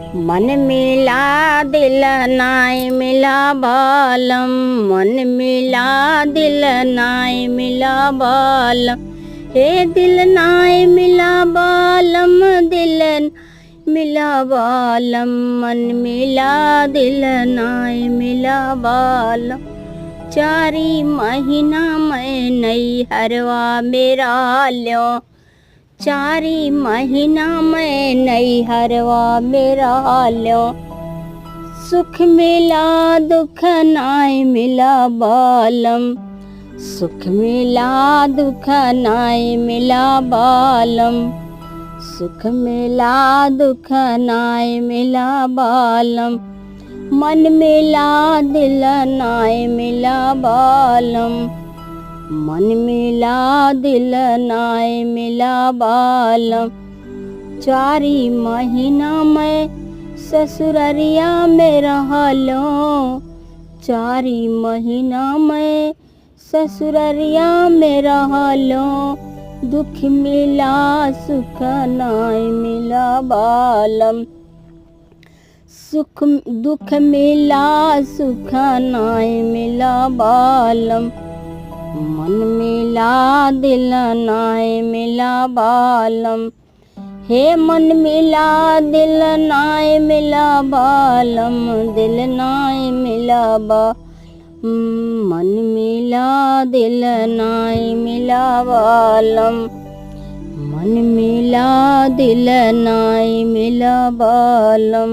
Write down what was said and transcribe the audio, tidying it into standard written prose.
मन मिला दिल नाय मिला बालम, मन मिला दिल नाय मिला बालम, हे दिल नाय मिला बालम, दिल मिला बालम, मन मिला दिल नाय मिला बालम। चारी महीना मैं नई हरवा मेरा ल्यो, चारी महीना मैं नई हरवा मेरा ल्यो, सुख मिला दुख नाय मिला बालम, सुख मिला दुख नाय मिला बालम, सुख मिला दुख नाय मिला बालम, मन मिला दिल नाय मिला बालम, मन मिला दिल नाय मिला बालम। चारी महीना मैं ससुररिया में रहलो, चारी महीना मैं ससुररिया में रहलो, दुख मिला सुख नाय मिला बालम, सुख दुख मिला सुख नाय मिला बालम, मन मिला दिल नाय मिला बालम, हे मन मिला दिल नाय मिला बालम, दिल नाय मिला मन मिला दिल नाय मिला बालम, मन मिला दिल नाय मिला बालम।